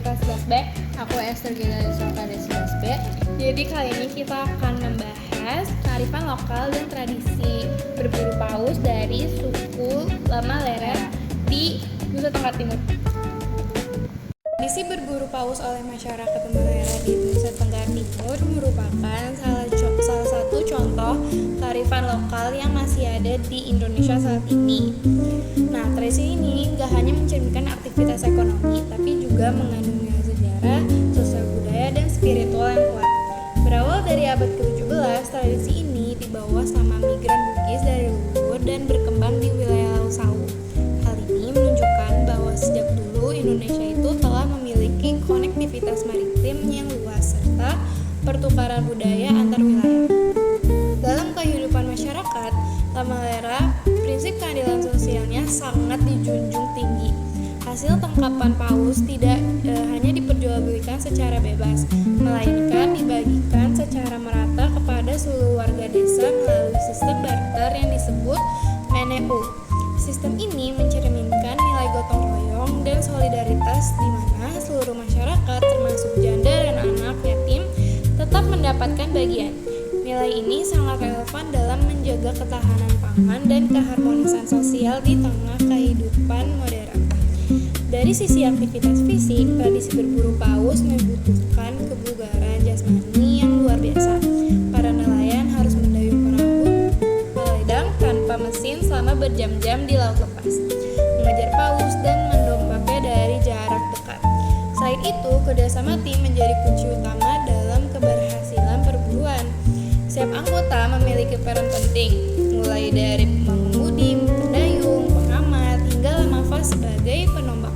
kita 11B. Aku Esther Gila dari 11B. Jadi kali ini kita akan membahas kearifan lokal dan tradisi berburu paus dari suku Lama Lera di Nusa Tenggara Timur. Tradisi berburu paus oleh masyarakat Lama Lera di Nusa Tenggara Timur merupakan salah satu contoh kearifan lokal yang masih ada di Indonesia saat ini. Nah, tradisi ini gak hanya mencerminkan aktivitas ekonomi, tapi juga mengandung nilai sejarah, sosial budaya, dan spiritual yang kuat. Berawal dari abad ke-17, tradisi ini dibawa sama migran Bugis dari luhur dan berkembang di wilayah Laut Sawu. Hal ini menunjukkan bahwa sejak dulu Indonesia itu telah memiliki konektivitas maritim yang luas serta pertukaran budaya antar wilayah. Dalam kehidupan masyarakat Lama Lera, prinsip keadilan sosialnya sangat dijunjung tinggi. Hasil tangkapan paus tidak hanya diperjualbelikan secara bebas, melainkan dibagikan secara merata kepada seluruh warga desa melalui sistem barter yang disebut meneu. Sistem ini mencerminkan nilai gotong royong dan solidaritas di mana seluruh masyarakat termasuk janda dan anak yatim tetap mendapatkan bagian. Nilai ini sangat relevan dalam menjaga ketahanan pangan dan keharmonisan sosial di tengah kehidupan modern. Dari sisi aktivitas fisik, tradisi berburu paus membutuhkan kebugaran jasmani yang luar biasa. Para nelayan harus mendayung perahu ledang tanpa mesin selama berjam-jam di laut lepas, mengejar paus dan mendompaknya dari jarak dekat. Selain itu, kerjasama tim menjadi kunci utama dalam keberhasilan perburuan. Setiap anggota memiliki peran penting, mulai dari pengemudi, pendayung, pengamat, hingga lamava sebagai penombak.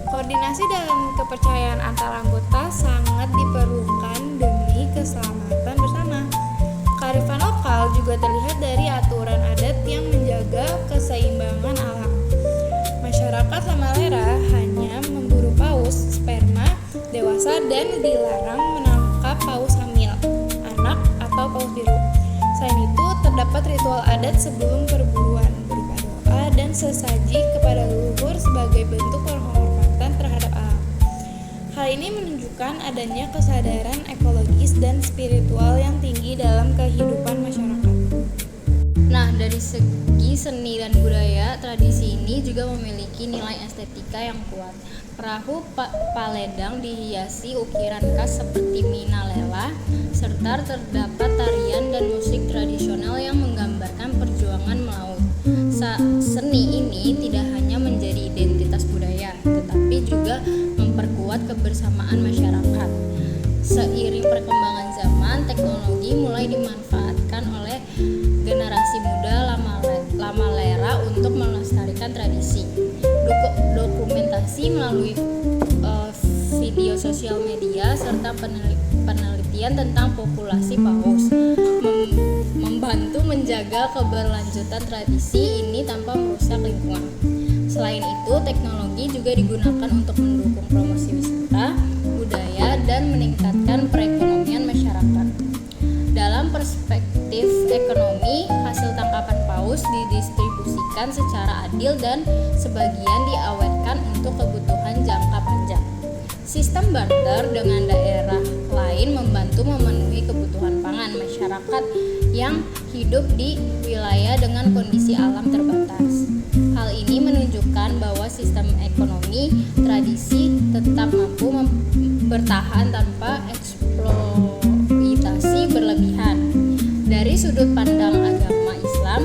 Koordinasi dalam kepercayaan antar anggota sangat diperlukan demi keselamatan bersama. Kearifan lokal juga terlihat dari aturan adat yang menjaga keseimbangan alam. Masyarakat Lama Lera hanya memburu paus sperma dewasa dan dilarang menangkap paus hamil, anak, atau paus biru. Selain itu, terdapat ritual adat sebelum perburuan berupa doa dan sesaji kepada leluhur sebagai bentuk penghormatan terhadap alam. Hal ini menunjukkan adanya kesadaran ekologis dan spiritual yang tinggi dalam kehidupan masyarakat. Nah, dari segi seni dan budaya, tradisi ini juga memiliki nilai estetika yang kuat. Perahu paledang dihiasi ukiran khas seperti minalela, serta terdapat tarian dan musik tradisional yang menggambarkan perjuangan melaut. Seni ini tidak hanya menjadi identitas budaya, tetapi juga memperkuat kebersamaan masyarakat. Seiring perkembangan zaman, teknologi mulai dimanfaatkan oleh generasi muda Lama Lera untuk melestarikan tradisi. Dokumentasi melalui video sosial media serta penelitian tentang populasi paus membantu menjaga keberlanjutan tradisi ini tanpa merusak lingkungan. Selain itu, teknologi juga digunakan untuk mendukung promosi wisata, budaya, dan meningkatkan perekonomian masyarakat. Dalam perspektif ekonomi, hasil tangkapan paus didistribusikan secara adil dan sebagian diawetkan untuk kebutuhan jangka panjang. Sistem barter dengan daerah lain membantu memenuhi kebutuhan pangan masyarakat yang hidup di wilayah dengan kondisi alam terbatas. Hal ini menunjukkan bahwa sistem ekonomi tradisi tetap mampu bertahan tanpa eksploitasi berlebihan. Dari sudut pandang agama Islam,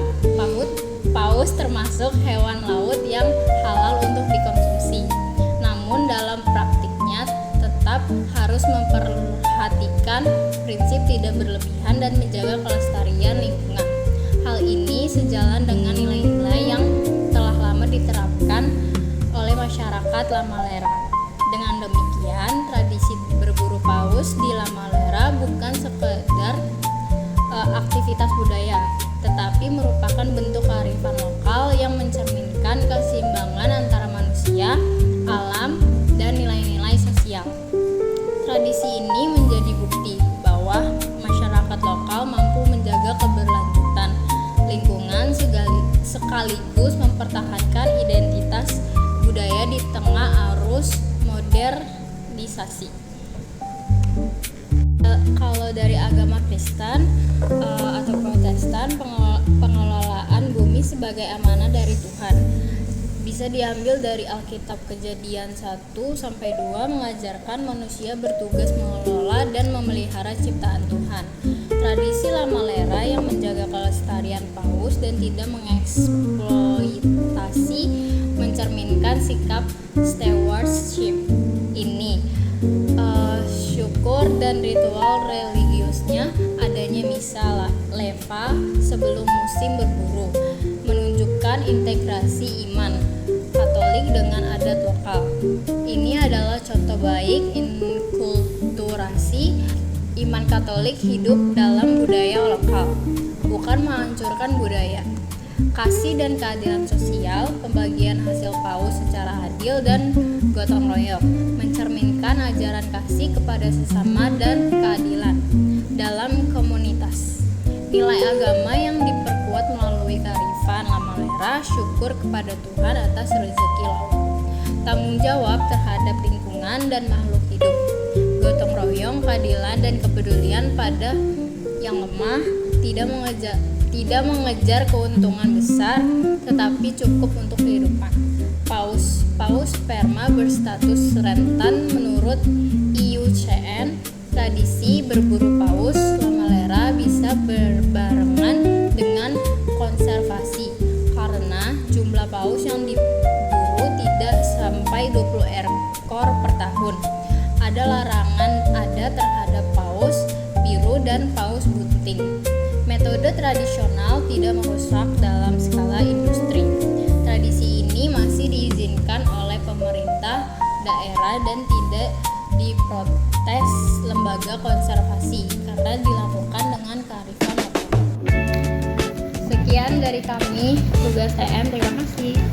paus termasuk hewan laut yang halal untuk dikonsumsi. Namun dalam praktiknya tetap harus memperhatikan prinsip tidak berlebihan dan menjaga kelestarian lingkungan. Hal ini sejalan dengan nilai-nilai yang telah lama diterapkan oleh masyarakat Lama Lera. Dengan demikian, tradisi berburu paus di Lama Lera bukan sekedar aktivitas budaya, tetapi merupakan bentuk kearifan lokal yang mencerminkan keseimbangan antara manusia, alam, dan nilai-nilai sosial. Tradisi ini menjadi bukti bahwa masyarakat lokal mampu menjaga keberlanjutan lingkungan sekaligus mempertahankan identitas budaya di tengah arus modernisasi rehabilitasi. Kalau dari agama Kristen atau Protestan, pengelolaan bumi sebagai amanah dari Tuhan bisa diambil dari Alkitab. Kejadian 1-2 mengajarkan manusia bertugas mengelola dan memelihara ciptaan Tuhan. Tradisi Lamalera yang menjaga kelestarian paus dan tidak mengeksploitasi mencerminkan sikap stewardship ini. Syukur dan ritual religiusnya, adanya misa leva sebelum musim berburu, menunjukkan integrasi iman Katolik dengan adat lokal. Ini adalah contoh baik inkulturasi iman Katolik hidup dalam budaya lokal, bukan menghancurkan budaya. Kasih dan keadilan sosial, pembagian hasil paus secara adil dan gotong royong, mencerminkan ajaran kasih kepada sesama dan keadilan dalam komunitas. Nilai agama yang diperkuat melalui kearifan Lamalera, syukur kepada Tuhan atas rezeki laut, tanggung jawab terhadap lingkungan dan makhluk hidup, gotong royong, keadilan dan kepedulian pada yang lemah, tidak mengejar keuntungan besar, tetapi cukup untuk kehidupan. Paus sperma berstatus rentan menurut IUCN. Tradisi berburu paus Lamalera bisa berbarengan dengan konservasi karena jumlah paus yang diburu tidak sampai 20 ekor per tahun. Ada larangan terhadap paus biru dan paus bunting. Metode tradisional tidak merusak dalam skala industri. Tradisi ini masih diizinkan oleh pemerintah daerah dan tidak diprotes lembaga konservasi karena dilakukan dengan kearifan lokal. Sekian dari kami, tugas TM. Terima kasih.